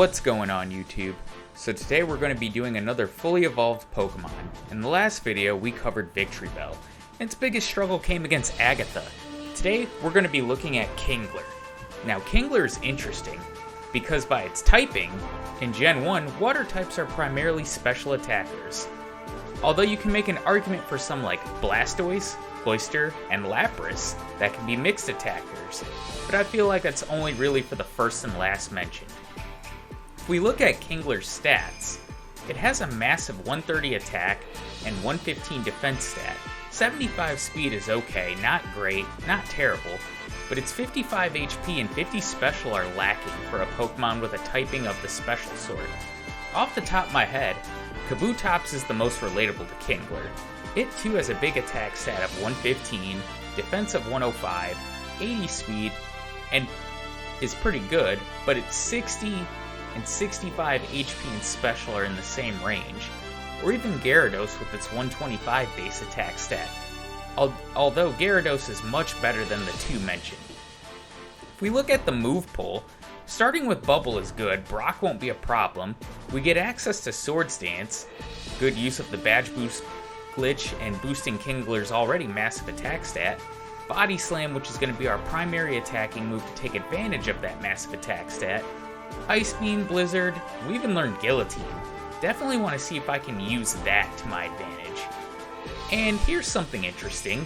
What's going on YouTube? So today we're going to be doing another fully evolved Pokemon. In the last video we covered Victreebel, and its biggest struggle came against Agatha. Today we're going to be looking at Kingler. Now Kingler is interesting, because by its typing, in Gen 1, water types are primarily special attackers. Although you can make an argument for some like Blastoise, Cloyster, and Lapras that can be mixed attackers, but I feel like that's only really for the first and last mentioned. If we look at Kingler's stats, it has a massive 130 attack and 115 defense stat. 75 speed is okay, not great, not terrible, but its 55 HP and 50 special are lacking for a Pokemon with a typing of the special sort. Off the top of my head, Kabutops is the most relatable to Kingler. It too has a big attack stat of 115, defense of 105, 80 speed, and is pretty good, but its 60 and 65 HP and special are in the same range, or even Gyarados with its 125 base attack stat, although Gyarados is much better than the two mentioned. If we look at the move pool, starting with Bubble is good, Brock won't be a problem, we get access to Swords Dance, good use of the Badge Boost glitch and boosting Kingler's already massive attack stat, Body Slam, which is going to be our primary attacking move to take advantage of that massive attack stat, Ice Beam, Blizzard, we even learned Guillotine. Definitely want to see if I can use that to my advantage. And here's something interesting.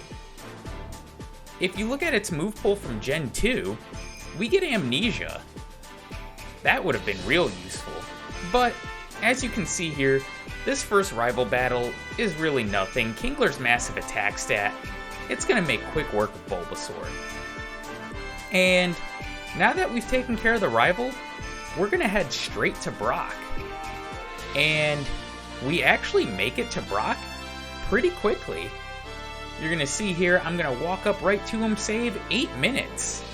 If you look at its move pool from Gen 2, we get Amnesia. That would have been real useful. But, as you can see here, this first rival battle is really nothing. Kingler's massive attack stat, it's going to make quick work of Bulbasaur. And now that we've taken care of the rival, we're going to head straight to Brock. And we actually make it to Brock pretty quickly. You're going to see here, I'm going to walk up right to him, save 8 minutes.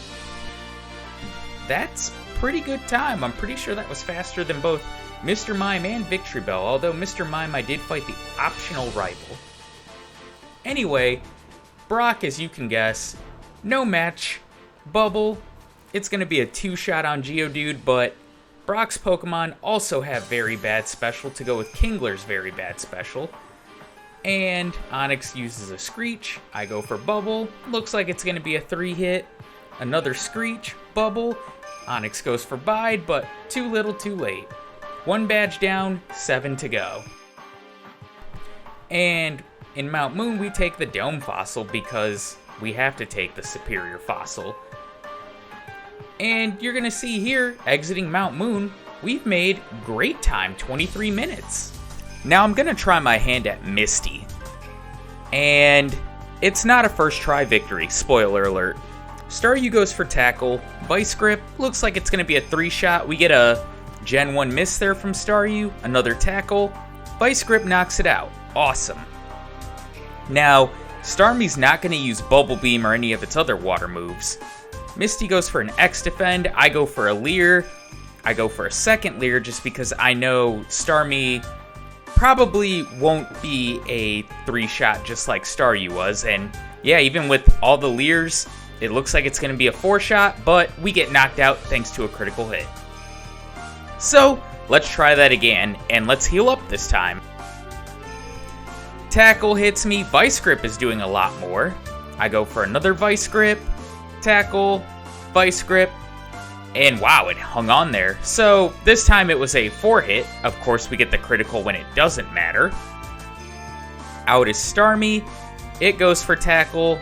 That's pretty good time. I'm pretty sure that was faster than both Mr. Mime and Victreebel, although Mr. Mime I did fight the optional rival. Anyway, Brock, as you can guess, no match. Bubble, it's going to be a 2-shot on GEODUDE, but Brock's Pokemon also have very bad special to go with Kingler's very bad special. And Onix uses a Screech, I go for Bubble, looks like it's going to be a 3-hit. Another Screech, Bubble, Onix goes for Bide, but too little too late. 1 badge down, 7 to go. And in Mount Moon we take the Dome Fossil because we have to take the superior fossil. And you're going to see here, exiting Mount Moon, we've made great time, 23 minutes. Now I'm going to try my hand at Misty. And it's not a first try victory, spoiler alert. STARYU goes for Tackle, Vice Grip, looks like it's going to be a 3-shot. We get a Gen 1 miss there from STARYU, another Tackle, Vice Grip knocks it out, awesome. Now, STARMIE's not going to use Bubble Beam or any of its other water moves. Misty goes for an X-Defend, I go for a Leer, I go for a second Leer just because I know STARMIE probably won't be a 3-shot just like STARYU was, and yeah, even with all the Leers, it looks like it's going to be a 4-shot, but we get knocked out thanks to a critical hit. So, let's try that again, and let's heal up this time. Tackle hits me, Vice Grip is doing a lot more. I go for another Vice Grip, Tackle, Vice Grip, and wow, it hung on there. So this time it was a 4-hit. Of course, we get the critical when it doesn't matter. Out is Starmie. It goes for Tackle.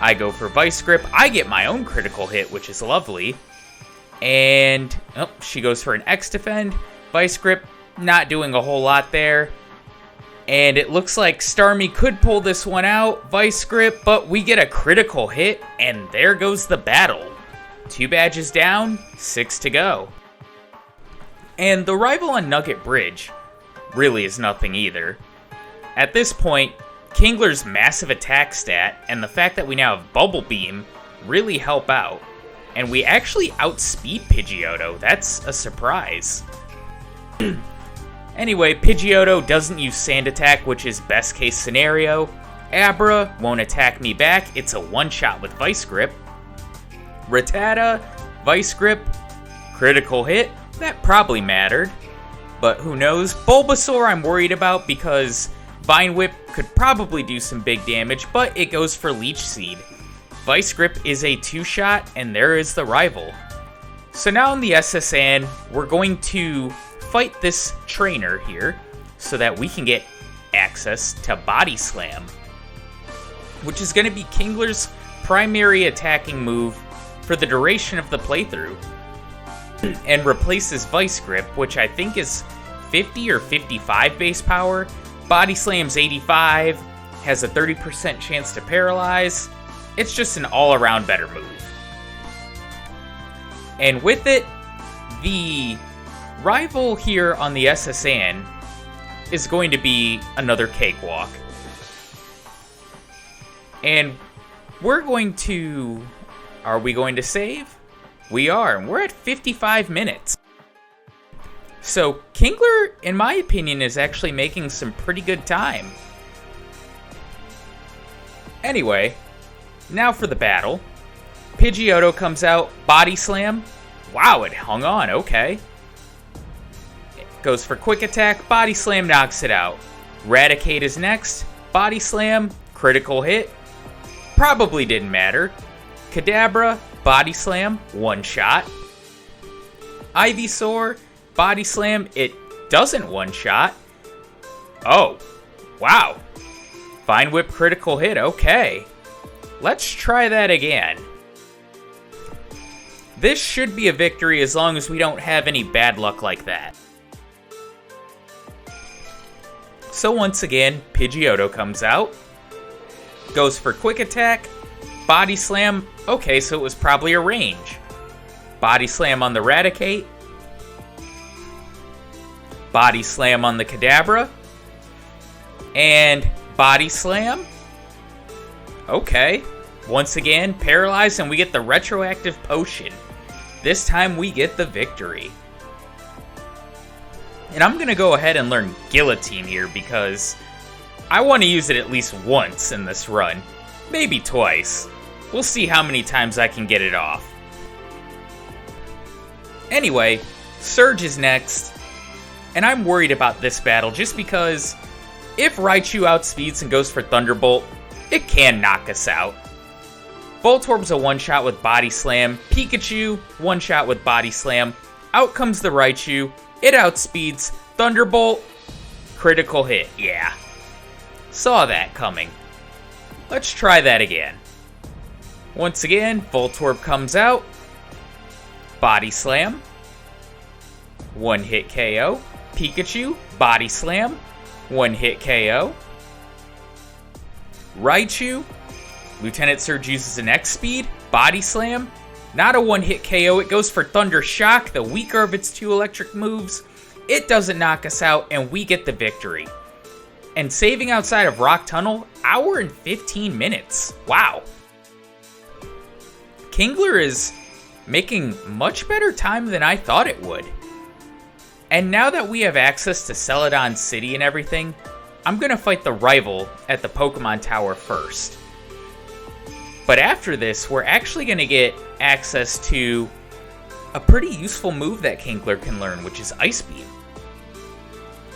I go for Vice Grip. I get my own critical hit, which is lovely. And oh, she goes for an X-Defend. Vice Grip, not doing a whole lot there. And it looks like Starmie could pull this one out, Vice Grip, but we get a critical hit, and there goes the battle. 2 badges down, 6 to go. And the rival on Nugget Bridge really is nothing either. At this point, Kingler's massive attack stat and the fact that we now have Bubble Beam really help out. And we actually outspeed Pidgeotto, that's a surprise. Anyway, Pidgeotto doesn't use Sand Attack, which is best case scenario. Abra won't attack me back, it's a 1-shot with Vice Grip. RATTATA, Vice Grip, critical hit, That probably mattered, but who knows. Bulbasaur I'm worried about because Vine Whip could probably do some big damage, but it goes for Leech Seed. Vice Grip is a 2-shot, and there is the rival. So now in the SSN, we're going to fight this trainer here so that we can get access to Body Slam, which is going to be Kingler's primary attacking move for the duration of the playthrough, and replaces Vice Grip, which I think is 50 or 55 base power. Body Slam's 85, has a 30% chance to paralyze. It's just an all-around better move. And with it, the rival here on the SSN is going to be another cakewalk. And we're going to... Are we going to save? We are, and we're at 55 minutes. So, Kingler, in my opinion, is actually making some pretty good time. Anyway, now for the battle. Pidgeotto comes out, Body Slam. Wow, it hung on, okay. It goes for Quick Attack, Body Slam knocks it out. Raticate is next, Body Slam, critical hit. Probably didn't matter. KADABRA, Body Slam, 1-shot. IVYSAUR, Body Slam, it doesn't 1-shot. Oh, wow. Vine Whip critical hit, okay. Let's try that again. This should be a victory as long as we don't have any bad luck like that. So once again, Pidgeotto comes out. Goes for Quick Attack. Body Slam. Okay, so it was probably a range. Body Slam on the Raticate. Body Slam on the KADABRA. And Body Slam. Okay. Once again, paralyzed, and we get the retroactive potion. This time we get the victory. And I'm going to go ahead and learn Guillotine here because I want to use it at least once in this run. Maybe twice. We'll see how many times I can get it off. Anyway, Surge is next. And I'm worried about this battle just because if Raichu outspeeds and goes for Thunderbolt, it can knock us out. Voltorb's a 1-shot with Body Slam. Pikachu, 1-shot with Body Slam. Out comes the Raichu. It outspeeds. Thunderbolt. Critical hit. Yeah. Saw that coming. Let's try that again. Once again, Voltorb comes out. Body Slam. 1-hit KO. Pikachu. Body Slam. 1-hit KO. Raichu. Lieutenant Surge uses an X-Speed, Body Slam, not a 1-hit KO, it goes for Thunder Shock, the weaker of its 2 electric moves. It doesn't knock us out, and we get the victory. And saving outside of Rock Tunnel, hour and 15 minutes. Wow. Kingler is making much better time than I thought it would. And now that we have access to Celadon City and everything, I'm going to fight the rival at the Pokemon Tower first. But after this, we're actually going to get access to a pretty useful move that Kingler can learn, which is Ice Beam.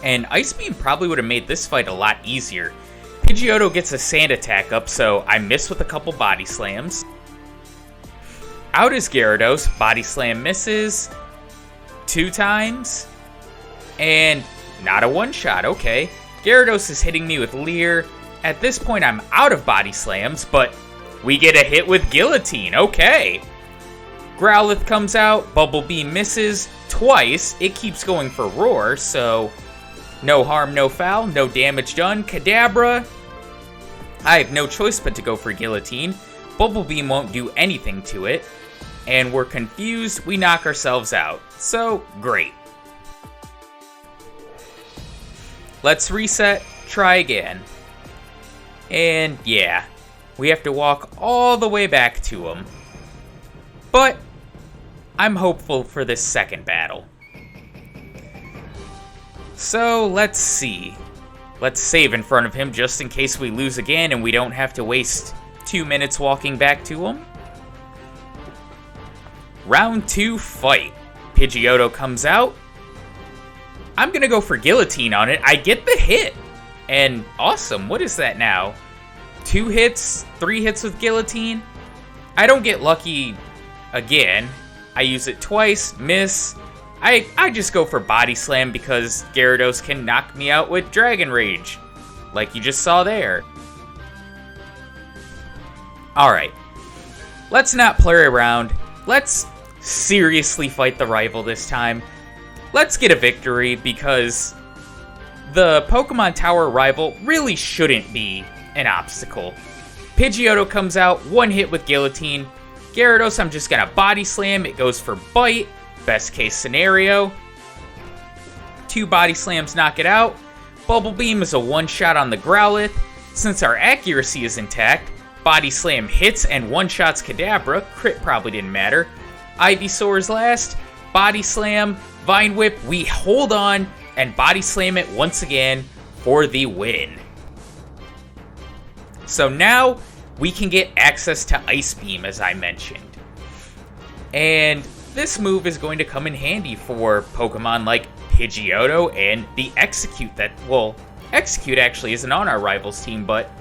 And Ice Beam probably would have made this fight a lot easier. Pidgeotto gets a Sand Attack up, so I miss with a couple Body Slams. Out is Gyarados, Body Slam misses 2 times, and not a 1-shot, okay. Gyarados is hitting me with Leer. At this point, I'm out of Body Slams, but we get a hit with Guillotine, okay. Growlithe comes out, Bubble Beam misses twice. It keeps going for Roar, so no harm, no foul, no damage done. KADABRA, I have no choice but to go for Guillotine. Bubble Beam won't do anything to it, and we're confused. We knock ourselves out, so great. Let's reset, try again. And yeah, we have to walk all the way back to him. But I'm hopeful for this second battle. So let's see. Let's save in front of him just in case we lose again and we don't have to waste 2 minutes walking back to him. Round 2 fight. Pidgeotto comes out. I'm gonna go for Guillotine on it. I get the hit. And awesome, what is that now? 2 hits, 3 hits with Guillotine? I don't get lucky again. I use it twice, miss. I just go for Body Slam because Gyarados can knock me out with Dragon Rage, like you just saw there. Alright, let's not play around. Let's seriously fight the rival this time. Let's get a victory because the Pokemon Tower rival really shouldn't be an obstacle. Pidgeotto comes out, 1 hit with Guillotine. Gyarados, I'm just gonna Body Slam. It goes for Bite. Best case scenario. 2 Body Slams knock it out. Bubble Beam is a one-shot on the Growlithe. Since our accuracy is intact, Body Slam hits and one-shots Kadabra. Crit probably didn't matter. Ivysaur is last. Body Slam, Vine Whip, we hold on and Body Slam it once again for the win. So now we can get access to Ice Beam, as I mentioned. And this move is going to come in handy for Pokemon like Pidgeotto and the Execute that, well, Execute actually isn't on our rivals team, but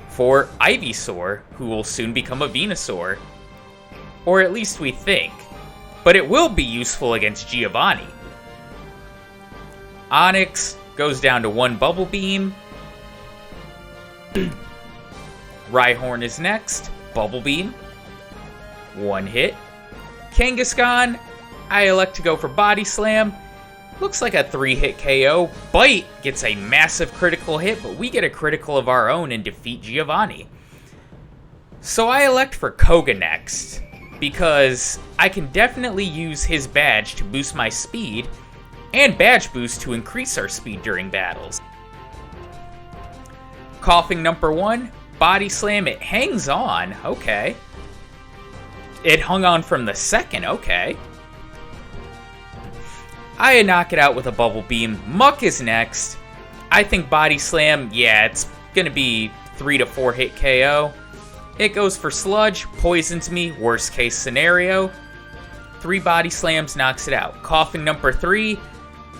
for Ivysaur, who will soon become a Venusaur. Or at least we think. But it will be useful against Giovanni. Onix goes down to 1 Bubble Beam. Rhyhorn is next. Bubble Beam. 1 hit. Kangaskhan, I elect to go for Body Slam. Looks like a 3-hit KO. Bite gets a massive critical hit, but we get a critical of our own and defeat Giovanni. So I elect for Koga next, because I can definitely use his badge to boost my speed, and badge boost to increase our speed during battles. Koffing number 1, Body Slam, it hangs on, okay. It hung on from the second, okay. I knock it out with a Bubble Beam. Muck is next. I think Body Slam, yeah, it's gonna be 3 to 4 hit KO. It goes for Sludge, poisons me, worst case scenario. 3 Body Slams knocks it out. Koffing number 3,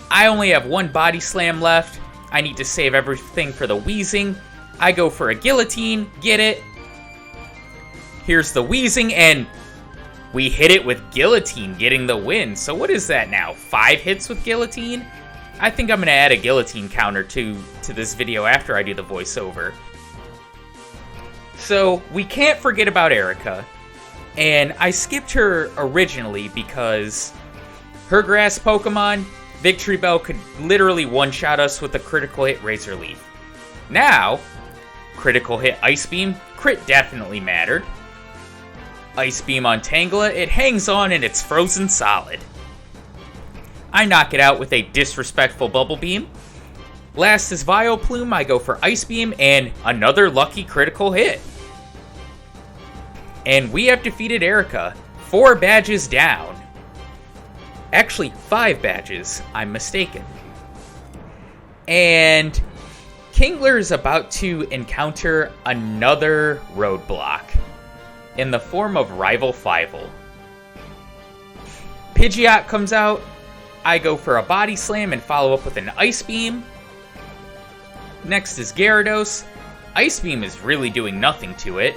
I only have 1 Body Slam left. I need to save everything for the Wheezing. I go for a Guillotine, get it. Here's the Wheezing, and we hit it with Guillotine, getting the win. So what is that now? 5 hits with Guillotine? I think I'm going to add a Guillotine counter to this video after I do the voiceover. So we can't forget about Erica. And I skipped her originally because her grass Pokemon, Victreebel, could literally one-shot us with a critical hit Razor Leaf. Now, critical hit Ice Beam, crit definitely mattered. Ice Beam on Tangela, it hangs on and it's frozen solid. I knock it out with a disrespectful Bubble Beam. Last is VILEPLUME, I go for Ice Beam and another lucky critical hit. And we have defeated Erica, 4 badges down. Actually, 5 badges, I'm mistaken. And Kingler is about to encounter another roadblock in the form of Rival Fivel. Pidgeotto comes out. I go for a Body Slam and follow up with an Ice Beam. Next is Gyarados. Ice Beam is really doing nothing to it.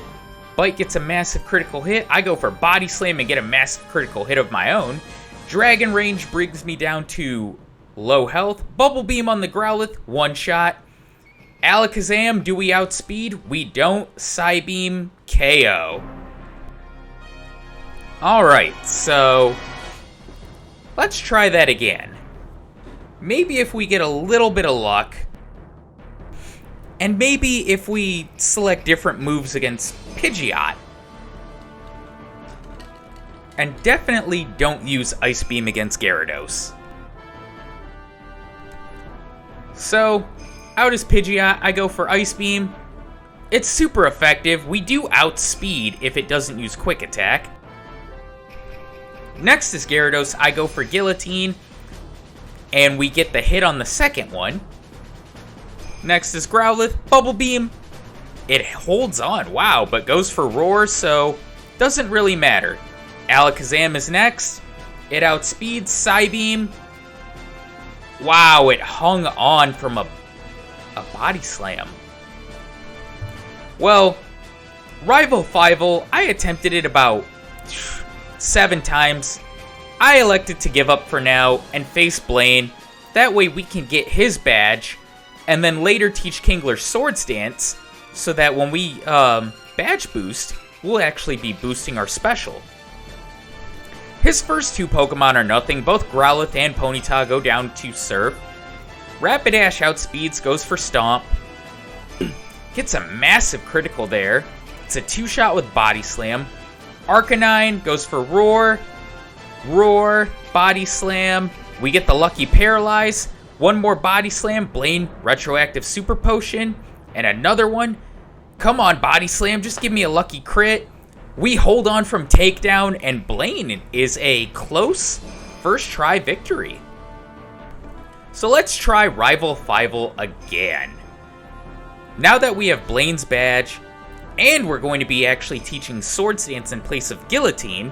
Bite gets a massive critical hit. I go for Body Slam and get a massive critical hit of my own. Dragon Range brings me down to low health. Bubble Beam on the Growlithe, 1 shot. Alakazam, do we outspeed? We don't. Psybeam, KO. Alright, so let's try that again. Maybe if we get a little bit of luck, and maybe if we select different moves against Pidgeotto. And definitely don't use Ice Beam against Gyarados. So, out is Pidgeotto, I go for Ice Beam. It's super effective. We do outspeed if it doesn't use Quick Attack. Next is Gyarados, I go for Guillotine, and we get the hit on the second one. Next is Growlithe, Bubble Beam. It holds on, wow, but goes for Roar, so doesn't really matter. Alakazam is next. It outspeeds Psybeam. Wow, it hung on from a Body Slam. Well, Rival Fivel, I attempted it about 7 times. I elected to give up for now and face Blaine. That way we can get his badge, and then later teach Kingler Swords Dance, so that when we badge boost, we'll actually be boosting our special. His first 2 Pokemon are nothing. Both Growlithe and Ponyta go down to Surf. Rapidash outspeeds, goes for Stomp. Gets a massive critical there. It's a 2-shot with Body Slam. Arcanine goes for Roar. Roar, Body Slam. We get the lucky Paralyze. One more Body Slam. Blaine, Retroactive Super Potion. And another one. Come on, Body Slam. Just give me a lucky crit. We hold on from Takedown, and Blaine is a close first try victory. So let's try Rival Fivel again. Now that we have Blaine's badge, and we're going to be actually teaching Swords Dance in place of Guillotine,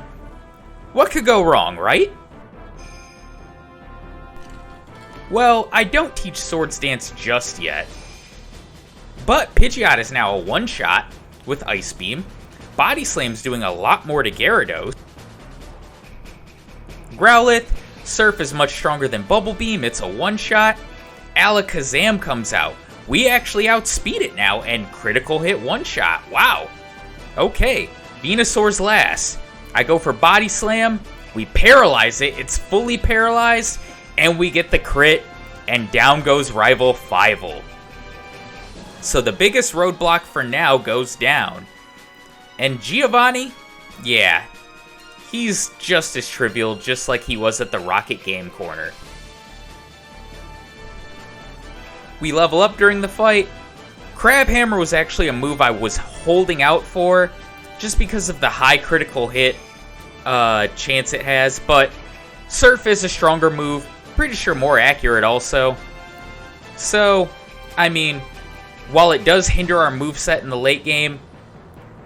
what could go wrong, right? Well, I don't teach Swords Dance just yet. But Pidgeotto is now a 1-shot with Ice Beam. Body Slam's doing a lot more to Gyarados. Growlithe, Surf is much stronger than Bubble Beam. It's a 1-shot. Alakazam comes out. We actually outspeed it now and critical hit 1-shot. Wow. Okay, Venusaur's last. I go for Body Slam. We paralyze it. It's fully paralyzed. And we get the crit. And down goes Rival Fivel. So the biggest roadblock for now goes down. And Giovanni? Yeah. He's just as trivial, just like he was at the Rocket Game Corner. We level up during the fight. Crab Hammer was actually a move I was holding out for, just because of the high critical hit chance it has, but Surf is a stronger move, pretty sure more accurate also. So, I mean, while it does hinder our moveset in the late game,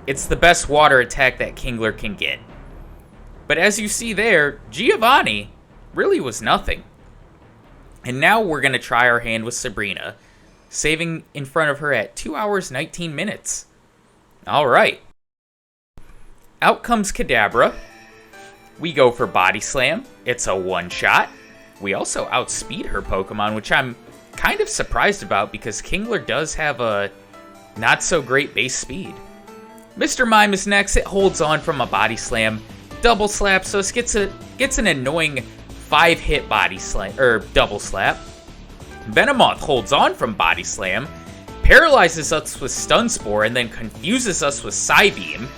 it's the best water attack that Kingler can get. But as you see there, Giovanni really was nothing. And now we're going to try our hand with Sabrina, saving in front of her at 2 hours 19 minutes. Alright. Out comes Kadabra. We go for Body Slam. It's a 1-shot. We also outspeed her Pokemon, which I'm kind of surprised about because Kingler does have a not so great base speed. Mr. Mime is next. It holds on from a Body Slam. Double Slap, so it gets an annoying 5-hit Body Slam, or Double Slap. Venomoth holds on from Body Slam, paralyzes us with Stun Spore, and then confuses us with Psybeam.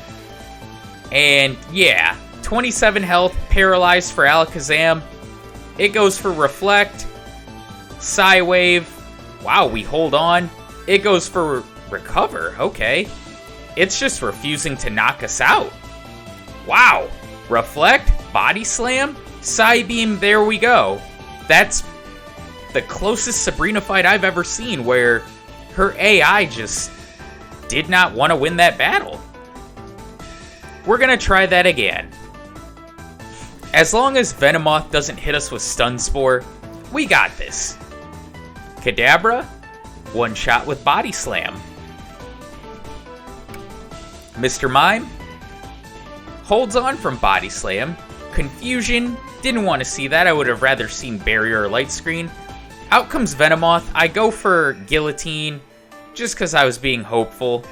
And yeah, 27 health, paralyzed for Alakazam. It goes for Reflect, Psywave. Wow, we hold on. It goes for Recover, okay. It's just refusing to knock us out. Wow. Reflect, Body Slam, Psybeam, there we go. That's the closest Sabrina fight I've ever seen where her AI just did not want to win that battle. We're going to try that again. As long as Venomoth doesn't hit us with Stun Spore, we got this. Kadabra, 1-shot with Body Slam. Mr. Mime holds on from Body Slam. Confusion, didn't want to see that. I would have rather seen Barrier or Light Screen. Out comes Venomoth. I go for Guillotine just because I was being hopeful.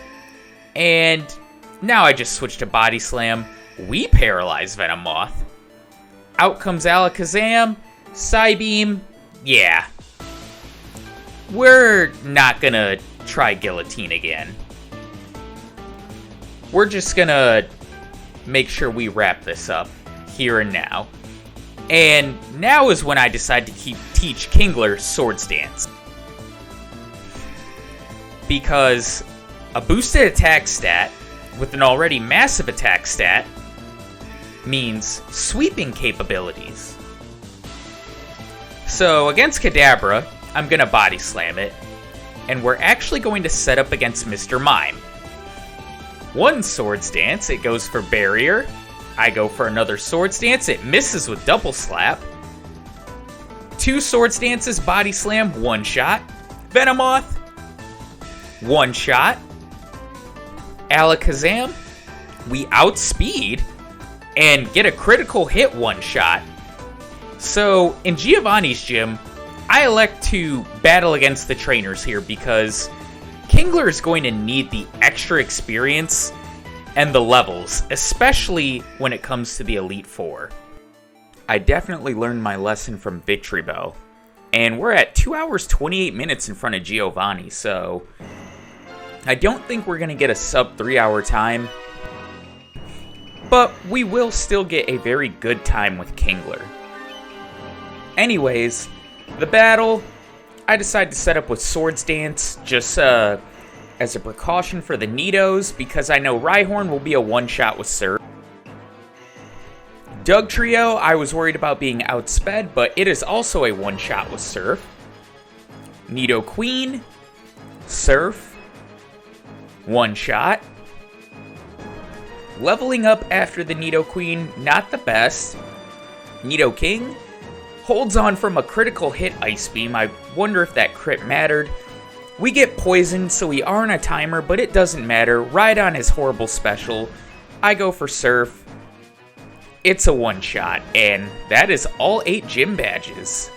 And now I just switch to Body Slam. We paralyze Venomoth. Out comes Alakazam. Psybeam. Yeah. We're not gonna try Guillotine again. We're just gonna make sure we wrap this up here and now. And now is when I decide to teach Kingler Swords Dance. Because a boosted attack stat with an already massive attack stat means sweeping capabilities. So against Kadabra, I'm gonna Body Slam it, and we're actually going to set up against Mr. Mime. One Swords Dance, it goes for Barrier. I go for another Swords Dance. It misses with Double Slap. 2 Swords Dances, Body Slam, 1-shot. Venomoth, 1-shot. Alakazam, we outspeed and get a critical hit 1-shot. So, in Giovanni's gym, I elect to battle against the trainers here because Kingler is going to need the extra experience and the levels, especially when it comes to the Elite Four. I definitely learned my lesson from Victreebel, and we're at 2 hours 28 minutes in front of Giovanni, so I don't think we're going to get a sub 3 hour time, but we will still get a very good time with Kingler. Anyways, the battle, I decided to set up with Swords Dance just as a precaution for the Nidos, because I know Rhyhorn will be a 1-shot with Surf. Dugtrio, I was worried about being outsped, but it is also a 1-shot with Surf. Nidoqueen, Surf, 1-shot. Leveling up after the Nidoqueen, not the best. Nidoking holds on from a critical hit Ice Beam. I wonder if that crit mattered. We get poisoned, so we are on a timer, but it doesn't matter. Rhydon is horrible special. I go for Surf. It's a 1-shot, and that is all 8 gym badges.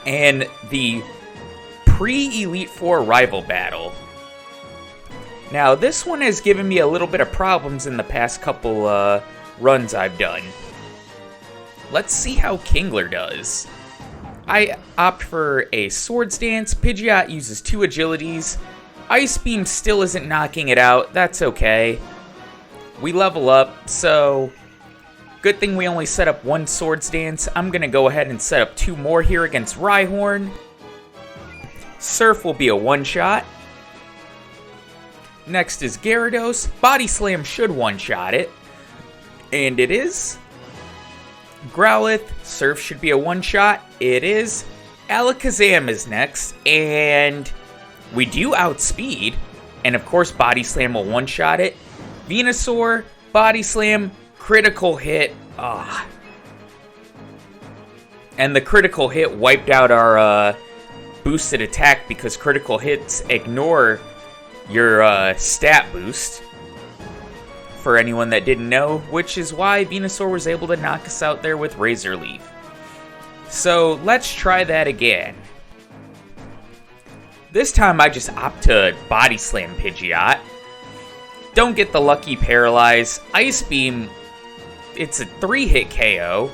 And the pre-Elite Four rival battle. Now, this one has given me a little bit of problems in the past couple runs I've done. Let's see how Kingler does. I opt for a Swords Dance. Pidgeotto uses 2 agilities. Ice Beam still isn't knocking it out. That's okay. We level up, so good thing we only set up 1 Swords Dance. I'm going to go ahead and set up 2 more here against Rhyhorn. Surf will be a 1-shot. Next is Gyarados. Body Slam should 1-shot it. And it is. Growlithe, Surf should be a 1-shot. It is. Alakazam is next, and we do outspeed, and of course Body Slam will 1-shot it. Venusaur, Body Slam, critical hit. And the critical hit wiped out our boosted attack because critical hits ignore your stat boost. For anyone that didn't know, which is why Venusaur was able to knock us out there with Razor Leaf. So let's try that again. This time I just opt to Body Slam Pidgeotto. Don't get the lucky Paralyze. Ice Beam, it's a 3-hit KO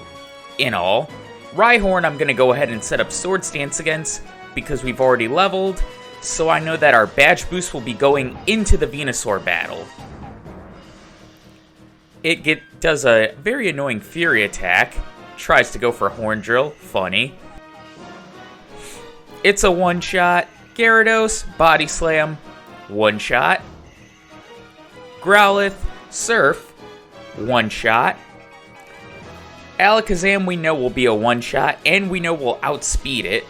in all. Rhyhorn I'm going to go ahead and set up Swords Dance against because we've already leveled. So I know that our badge boost will be going into the Venusaur battle. It does a very annoying Fury attack. Tries to go for Horn Drill. Funny. It's a 1-shot. Gyarados, Body Slam, 1-shot. Growlithe, Surf, 1-shot. Alakazam we know will be a 1-shot, and we know we'll outspeed it.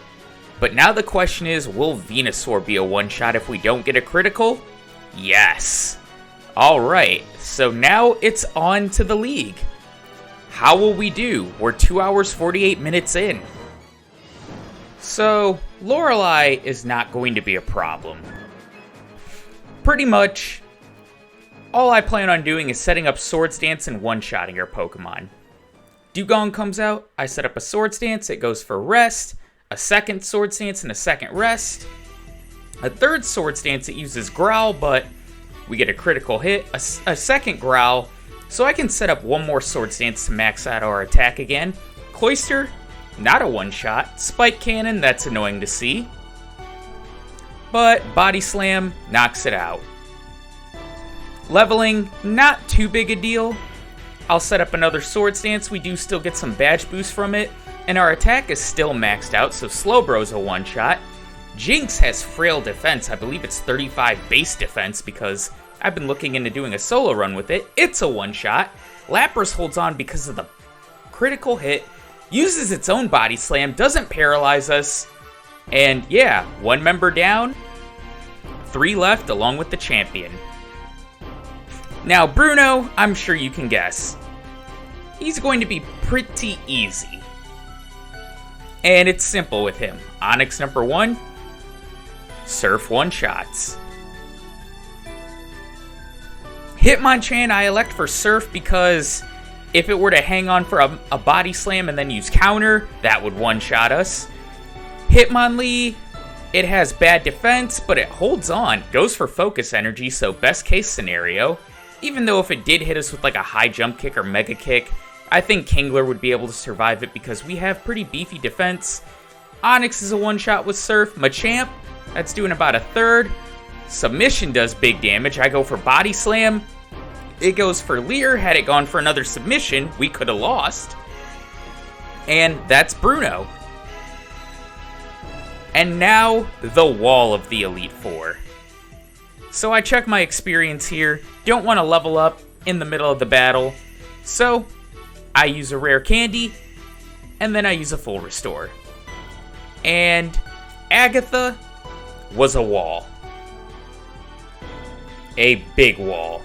But now the question is, will Venusaur be a 1-shot if we don't get a critical? Yes. Alright, so now it's on to the league. How will we do? We're 2 hours 48 minutes in. So, Lorelei is not going to be a problem. Pretty much, all I plan on doing is setting up Swords Dance and 1-shotting our Pokemon. Dugong comes out, I set up a Swords Dance, it goes for rest, a second Swords Dance and a second rest. A third Swords Dance, it uses Growl, but we get a critical hit, a second Growl, so I can set up one more Swords Dance to max out our attack again. Cloyster, not a 1-shot. Spike Cannon, that's annoying to see. But Body Slam knocks it out. Leveling, not too big a deal. I'll set up another Swords Dance, we do still get some badge boost from it. And our attack is still maxed out, so Slowbro's a 1-shot. Jinx has frail defense, I believe it's 35 base defense because I've been looking into doing a solo run with it. It's a 1-shot. Lapras holds on because of the critical hit, uses its own Body Slam, doesn't paralyze us, and yeah, 1 member down, 3 left along with the champion. Now Bruno, I'm sure you can guess. he's going to be pretty easy. And it's simple with him. Onix number 1, Surf one-shots. Hitmonchan I elect for Surf because if it were to hang on for a body slam and then use counter, that would one-shot us. Hitmonlee, it has bad defense, but it holds on. Goes for focus energy, so best case scenario. Even though if it did hit us with like a high jump kick or mega kick, I think Kingler would be able to survive it because we have pretty beefy defense. Onix is a one-shot with Surf. Machamp, that's doing about a third. Submission does big damage. I go for body slam. It goes for Leer. Had it gone for another submission, we could have lost. And that's Bruno. And now, the wall of the Elite Four. So I check my experience here. Don't want to level up in the middle of the battle. So, I use a rare candy, and then I use a full restore. And Agatha was a wall. A big wall.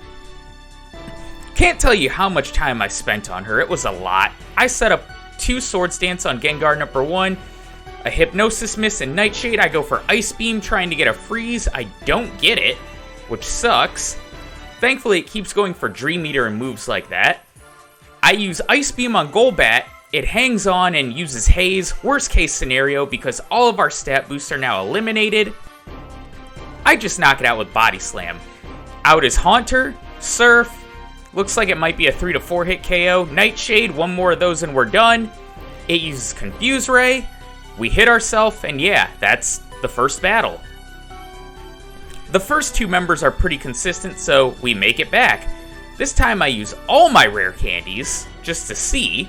Can't tell you how much time I spent on her. It was a lot. I set up 2 Swords Dance on Gengar number 1, a Hypnosis Miss and Nightshade. I go for Ice Beam trying to get a freeze. I don't get it, which sucks. Thankfully, it keeps going for Dream Eater and moves like that. I use Ice Beam on Golbat. It hangs on and uses Haze. Worst case scenario, because all of our stat boosts are now eliminated. I just knock it out with Body Slam. Out is Haunter, Surf. Looks like it might be a 3 to 4 hit KO. Nightshade, 1 more of those and we're done. It uses Confuse Ray. We hit ourselves, and yeah, that's the first battle. The first 2 members are pretty consistent, so we make it back. This time I use all my rare candies, just to see.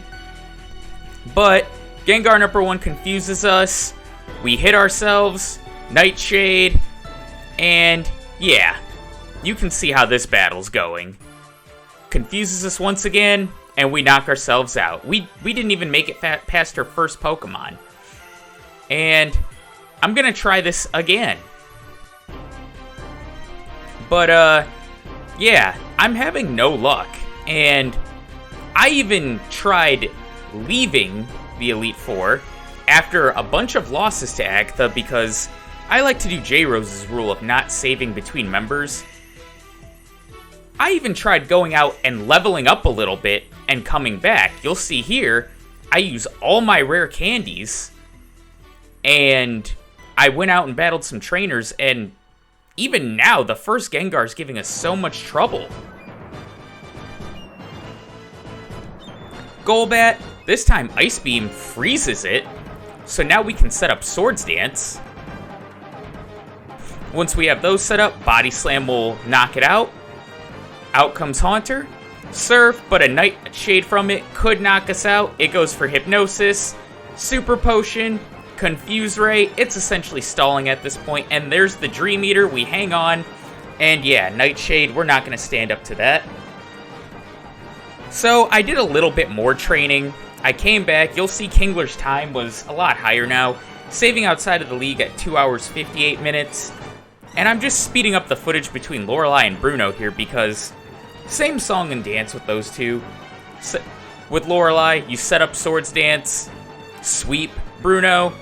But Gengar number 1 confuses us. We hit ourselves. Nightshade. And yeah, you can see how this battle's going. Confuses us once again, and we knock ourselves out. We didn't even make it past her first Pokemon. And I'm gonna try this again. But, yeah, I'm having no luck. And I even tried leaving the Elite Four after a bunch of losses to Agatha because I like to do J-Rose's rule of not saving between members. I even tried going out and leveling up a little bit and coming back. You'll see here, I use all my rare candies, and I went out and battled some trainers, and even now, the first Gengar is giving us so much trouble. Golbat, this time Ice Beam freezes it, so now we can set up Swords Dance. Once we have those set up, Body Slam will knock it out. Out comes Haunter. Surf, but a Nightshade from it could knock us out. It goes for Hypnosis. Super Potion. Confuse Ray. It's essentially stalling at this point. And there's the Dream Eater. We hang on. And yeah, Nightshade, we're not going to stand up to that. So I did a little bit more training. I came back. You'll see Kingler's time was a lot higher now. Saving outside of the league at 2 hours 58 minutes. And I'm just speeding up the footage between Lorelei and Bruno here because same song and dance with those two. With Lorelei, you set up Swords Dance, sweep Bruno.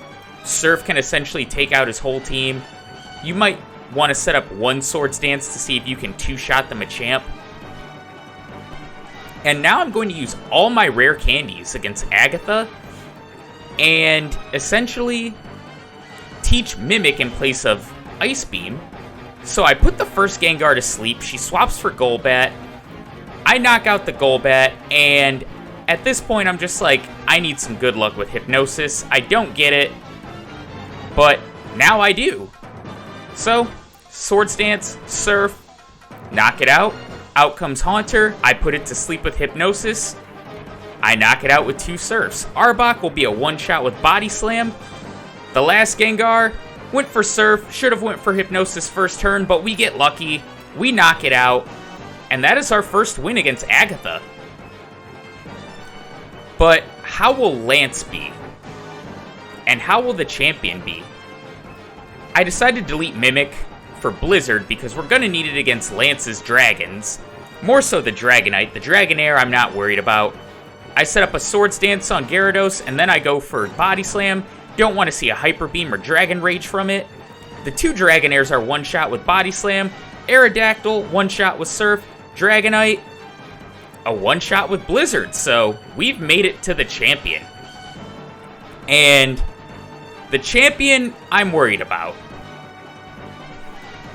Surf can essentially take out his whole team. You might want to set up 1 Swords Dance to see if you can 2-shot the Machamp. And now I'm going to use all my rare candies against Agatha and essentially teach Mimic in place of Ice Beam. So I put the first Gengar to sleep. She swaps for Golbat. I knock out the Golbat, and at this point I'm just like, I need some good luck with Hypnosis. I don't get it, but now I do. So, Swords Dance, Surf, knock it out. Out comes Haunter. I put it to sleep with Hypnosis. I knock it out with 2 Surfs. Arbok will be a one-shot with Body Slam. The last Gengar went for Surf, should have went for Hypnosis first turn, but we get lucky. We knock it out, and that is our first win against Agatha. But how will Lance be? And how will the champion be? I decided to delete Mimic for Blizzard because we're going to need it against Lance's dragons. More so the Dragonite. The Dragonair I'm not worried about. I set up a Swords Dance on Gyarados, and then I go for Body Slam. Don't want to see a Hyper Beam or Dragon Rage from it. The 2 Dragonairs are one-shot with Body Slam. Aerodactyl, one-shot with Surf. Dragonite, a one-shot with Blizzard. So we've made it to the champion. And the champion I'm worried about,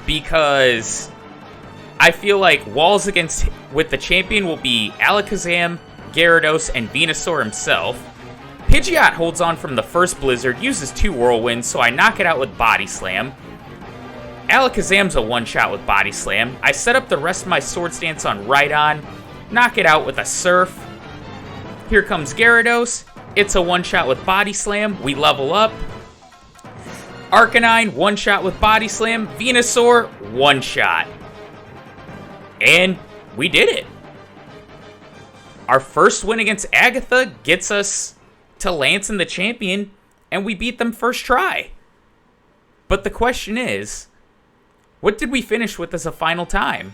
because I feel like walls with the champion will be Alakazam, Gyarados, and Venusaur himself. Pidgeot holds on from the first Blizzard, uses 2 Whirlwinds, so I knock it out with Body Slam. Alakazam's a one-shot with Body Slam. I set up the rest of my Swords Dance on Rhydon, knock it out with a Surf. Here comes Gyarados. It's a one-shot with Body Slam. We level up. Arcanine, one-shot with Body Slam. Venusaur, one-shot. And we did it. Our first win against Agatha gets us to Lance and the champion, and we beat them first try. But the question is, what did we finish with as a final time?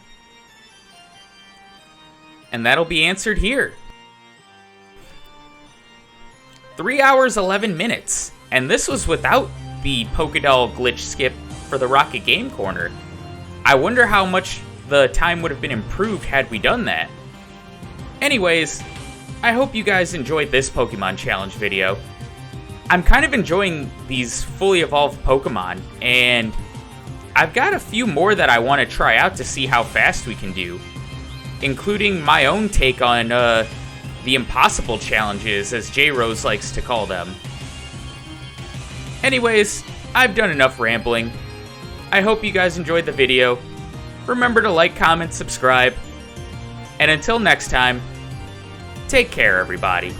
And that'll be answered here. 3 hours, 11 minutes. And this was without the PokeDoll glitch skip for the Rocket Game Corner. I wonder how much the time would have been improved had we done that. Anyways, I hope you guys enjoyed this Pokemon Challenge video. I'm kind of enjoying these fully evolved Pokemon, and I've got a few more that I want to try out to see how fast we can do, including my own take on the impossible challenges, as J-Rose likes to call them. Anyways, I've done enough rambling. I hope you guys enjoyed the video. Remember to like, comment, subscribe, and until next time, take care, everybody.